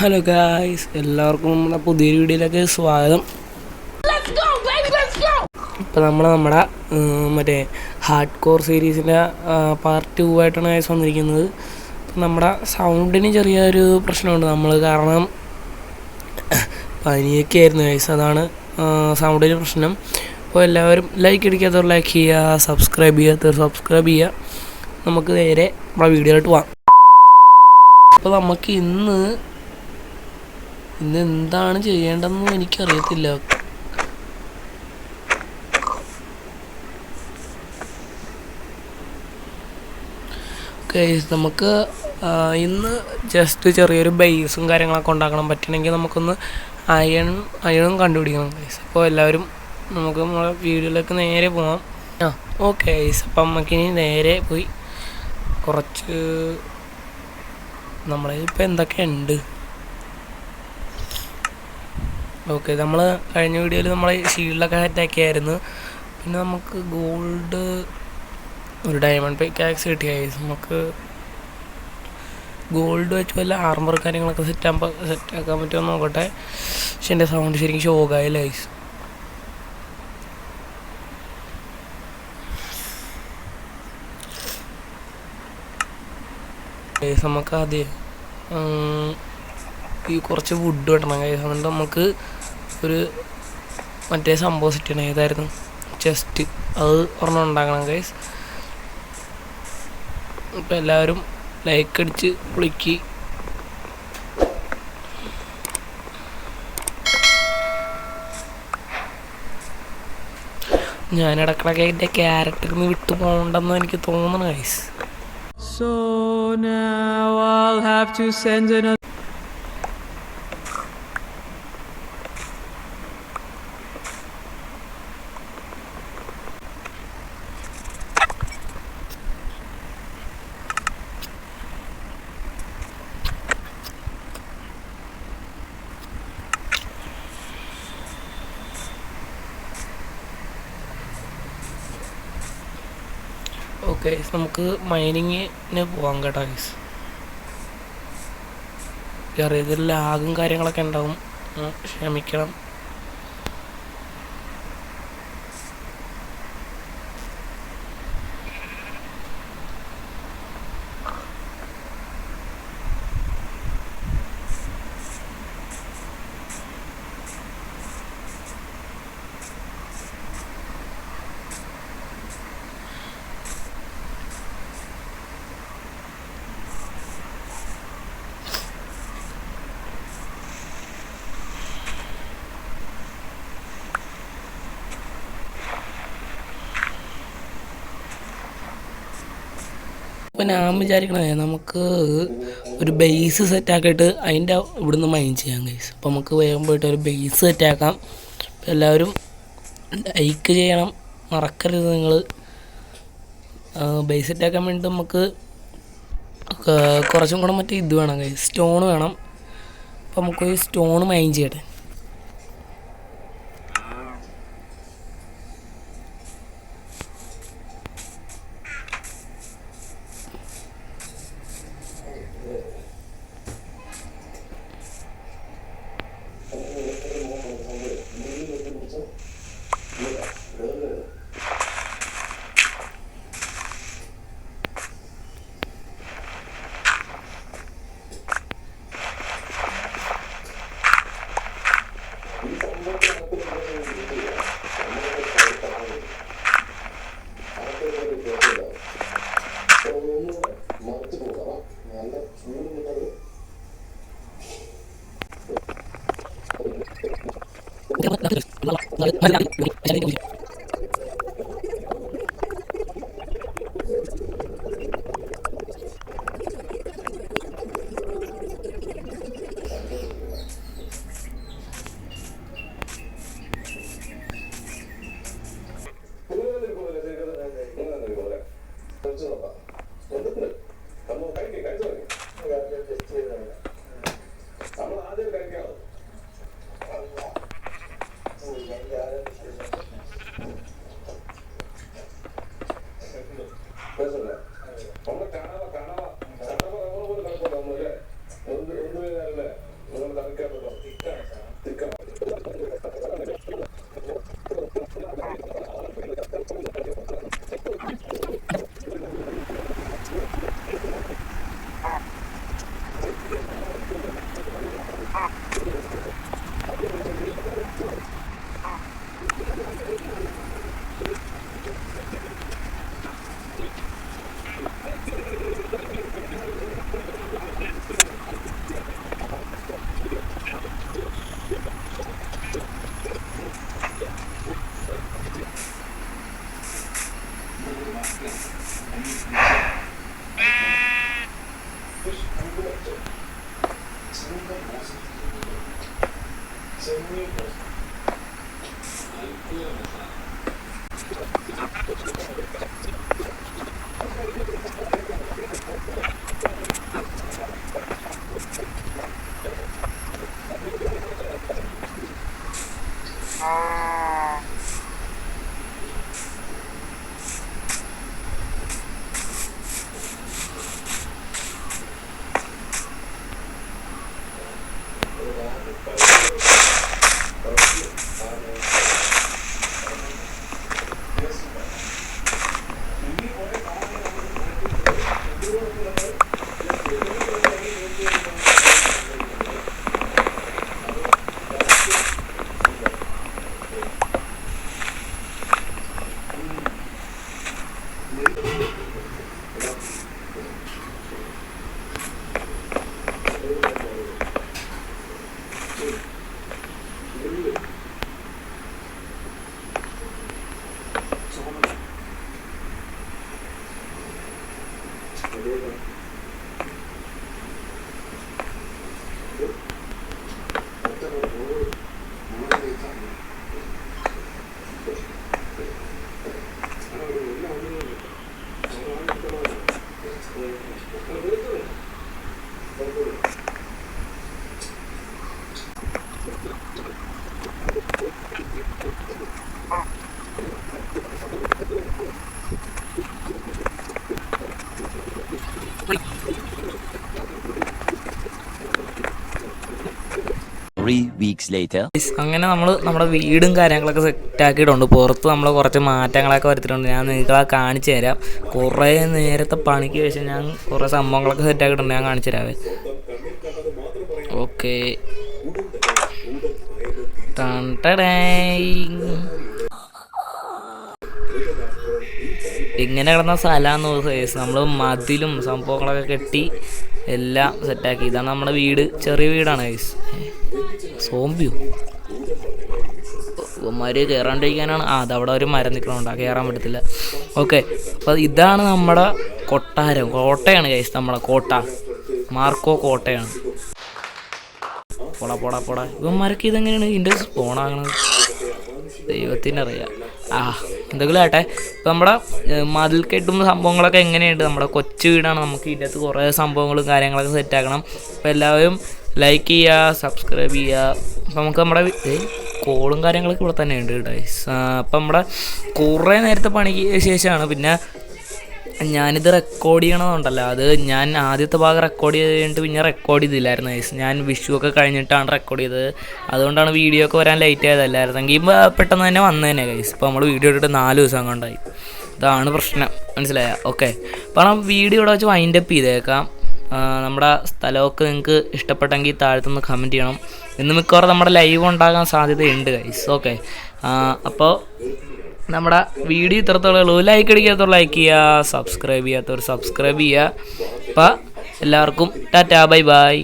Hello guys, എല്ലാവർക്കും നമ്മുടെ പുതിയൊരു വീഡിയോയിലേക്ക് സ്വാഗതം. ഇപ്പോൾ നമ്മുടെ മറ്റേ ഹാർഡ് കോർ സീരീസിൻ്റെ പാർട്ട് 2 ആയിട്ടാണ് ഗായ്സ് വന്നിരിക്കുന്നത്. നമ്മുടെ സൗണ്ടിന് ചെറിയൊരു പ്രശ്നമുണ്ട് കാരണം പനിയൊക്കെ ആയിരുന്നു ഗായ്സ്, അതാണ് സൗണ്ടിന് പ്രശ്നം. അപ്പോൾ എല്ലാവരും ലൈക്ക് അടിക്കാത്തവർ ലൈക്ക് ചെയ്യുക, സബ്സ്ക്രൈബ് ചെയ്യാത്തവർ സബ്സ്ക്രൈബ് ചെയ്യുക. നമുക്ക് നേരെ നമ്മുടെ വീഡിയോയിലോട്ട് പോകാം. അപ്പോൾ നമുക്ക് ഇന്ന് എന്താണ് ചെയ്യേണ്ടതെന്ന് എനിക്കറിയത്തില്ല. ഓക്കെ, നമുക്ക് ഇന്ന് ജസ്റ്റ് ചെറിയൊരു ബേസും കാര്യങ്ങളൊക്കെ ഉണ്ടാക്കണം. പറ്റണമെങ്കിൽ നമുക്കൊന്ന് അയണും കണ്ടുപിടിക്കണം ഗൈസ്. അപ്പോൾ എല്ലാവരും നമുക്ക് നമ്മുടെ വീഡിയോയിലേക്ക് നേരെ പോകാം. ഓക്കെ ഗൈസ്, അപ്പം നമുക്കിനി നേരെ പോയി കുറച്ച് നമ്മളെ ഇപ്പം എന്തൊക്കെയുണ്ട്. ഓക്കെ, നമ്മൾ കഴിഞ്ഞ വീഡിയോയിൽ നമ്മൾ ഷീൽഡൊക്കെ സെറ്റാക്കിയായിരുന്നു. പിന്നെ നമുക്ക് ഗോൾഡ് ഒരു ഡയമണ്ട് പിക്കാക്സ് കിട്ടിയ ഗൈസ്. നമുക്ക് ഗോൾഡ് വെച്ച് വല്ല ആർമർ കാര്യങ്ങളൊക്കെ സെറ്റാക്കാൻ പറ്റുമോ നോക്കട്ടെ. പക്ഷെ എൻ്റെ സൗണ്ട് ശരിക്കും ഷോക്കായില്ല ഗൈസ്. ഗൈസ് നമുക്ക് ആദ്യം ഈ കുറച്ച് വുഡ് വെട്ടണം ഗൈസ്. അതുകൊണ്ട് നമുക്ക് ഒരു മറ്റേ സംഭവം സെറ്റ് ചെയ്യണം. ഏതായിരുന്നു? ചെസ്റ്റ്. അത് ഒരെണ്ണം ഉണ്ടാക്കണം ഗൈസ്. ഇപ്പം എല്ലാവരും ലൈക്ക് അടിച്ച് വിളിക്ക്. ഞാൻ ഇടക്കിടക്ക് എൻ്റെ ക്യാരക്ടറിൽ നിന്ന് വിട്ടു പോകണ്ടെന്ന് എനിക്ക് തോന്നണം guys. So now I'll have to send another. Okay, നമുക്ക് മൈനിങ്ങിന് പോകാം കേട്ടോ ഗൈസ്. ഇതിൽ ലാഗും കാര്യങ്ങളൊക്കെ ഉണ്ടാവും, ക്ഷമിക്കണം. ഇപ്പം ഞാൻ വിചാരിക്കണേ നമുക്ക് ഒരു ബേസ് സെറ്റാക്കിയിട്ട് അതിൻ്റെ ഇവിടുന്ന് മൈൻ ചെയ്യാം ഗൈസ്. അപ്പോൾ നമുക്ക് വേഗം പോയിട്ട് ഒരു ബേസ് സെറ്റാക്കാം. എല്ലാവരും ലൈക്ക് ചെയ്യണം, മറക്കരുത് നിങ്ങൾ. ബേസ് സെറ്റാക്കാൻ വേണ്ടിയിട്ട് നമുക്ക് കുറച്ചും കൂടെ മറ്റേ ഇത് വേണം ഗൈസ്, സ്റ്റോൺ വേണം. അപ്പോൾ നമുക്കൊരു സ്റ്റോൺ മൈൻ ചെയ്യട്ടെ. അങ്ങനെ നമ്മൾ നമ്മുടെ വീടും കാര്യങ്ങളൊക്കെ സെറ്റാക്കിയിട്ടുണ്ട്. പുറത്ത് നമ്മൾ കുറച്ച് മാറ്റങ്ങളൊക്കെ വരുത്തിയിട്ടുണ്ട്. ഞാൻ നിങ്ങളെ കാണിച്ചു തരാം. കുറേ നേരത്തെ പണിക്ക് ശേഷം ഞാൻ കുറേ സംഭവങ്ങളൊക്കെ സെറ്റാക്കിയിട്ടുണ്ട്. ഞാൻ കാണിച്ചു തരാവേ. ഓക്കെ, ഇങ്ങനെ കിടന്ന സ്ഥലമാണെന്ന് നമ്മൾ മതിലും സംഭവങ്ങളൊക്കെ കെട്ടി എല്ലാം സെറ്റാക്കി. ഇതാണ് നമ്മുടെ വീട്. ചെറിയ വീടാണ് ഗൈസ്. സോംബിയോ ഇവന്മാര് കയറാണ്ടിരിക്കാനാണ്. അതവിടെ ഒരു മരം നിൽക്കണുണ്ട്, കയറാൻ പറ്റത്തില്ല. ഓക്കെ, അപ്പോൾ ഇതാണ് നമ്മുടെ കൊട്ടാരം. കോട്ടയാണ് ഗൈസ്, നമ്മളെ കോട്ട. മാർക്കോ കോട്ടയാണ്. പോടാ ഇവന്മാരൊക്കെ ഇതെങ്ങനെയാണ് ഇതിൻ്റെ സ്പോണാകണത് ദൈവത്തിനറിയാം. എന്തെങ്കിലും ആട്ടെ. ഇപ്പം നമ്മുടെ മതിൽ കെട്ടുന്ന സംഭവങ്ങളൊക്കെ എങ്ങനെയുണ്ട്? നമ്മുടെ കൊച്ചു വീടാണ്. നമുക്ക് ഇതിൻ്റെ അകത്ത് കുറേ സംഭവങ്ങളും കാര്യങ്ങളൊക്കെ സെറ്റാക്കണം. അപ്പോൾ എല്ലാവരും ലൈക്ക് ചെയ്യുക, സബ്സ്ക്രൈബ് ചെയ്യുക. അപ്പോൾ നമുക്ക് നമ്മുടെ കോളും കാര്യങ്ങളൊക്കെ ഇവിടെ തന്നെ ഉണ്ട് കേട്ടോ. അപ്പം നമ്മുടെ കുറേ നേരത്തെ പണിക്ക് ശേഷമാണ് പിന്നെ ഞാനിത് റെക്കോർഡ് ചെയ്യണമെന്നുണ്ടല്ലോ. അത് ഞാൻ ആദ്യത്തെ ഭാഗം റെക്കോർഡ് ചെയ്ത് കഴിഞ്ഞിട്ട് പിന്നെ റെക്കോർഡ് ചെയ്തില്ലായിരുന്നു ഗൈസ്. ഞാൻ വിഷു ഒക്കെ കഴിഞ്ഞിട്ടാണ് റെക്കോർഡ് ചെയ്തത്. അതുകൊണ്ടാണ് വീഡിയോ ഒക്കെ വരാൻ ലേറ്റ് ആയതല്ലായിരുന്നെങ്കിൽ പെട്ടെന്ന് തന്നെ വന്നതന്നെ ഗൈസ്. ഇപ്പോൾ നമ്മൾ വീഡിയോ ഇട്ടിട്ട് 4 ദിവസം കൊണ്ടായി. ഇതാണ് പ്രശ്നം, മനസ്സിലായ? ഓക്കെ, അപ്പോൾ നമ്മൾ വീഡിയോ ഇവിടെ വെച്ച് വൈൻഡപ്പ് ചെയ്തേക്കാം. നമ്മുടെ സ്ഥലമൊക്കെ നിങ്ങൾക്ക് ഇഷ്ടപ്പെട്ടെങ്കിൽ താഴത്തുനിന്ന് കമൻറ്റ് ചെയ്യണം. ഇന്ന് മിക്കവാറും നമ്മുടെ ലൈവ് ഉണ്ടാകാൻ സാധ്യതയുണ്ട് ഗൈസ്. ഓക്കെ, അപ്പോൾ നമ്മുടെ വീഡിയോ ഇത്രത്തോളം ഉള്ളൂ. ലൈക്ക് അടിക്കാത്തവർ ലൈക്ക് ചെയ്യുക, സബ്സ്ക്രൈബ് ചെയ്യാത്തവർ സബ്സ്ക്രൈബ് ചെയ്യുക. അപ്പോൾ എല്ലാവർക്കും ടാറ്റാ, ബൈ ബൈ.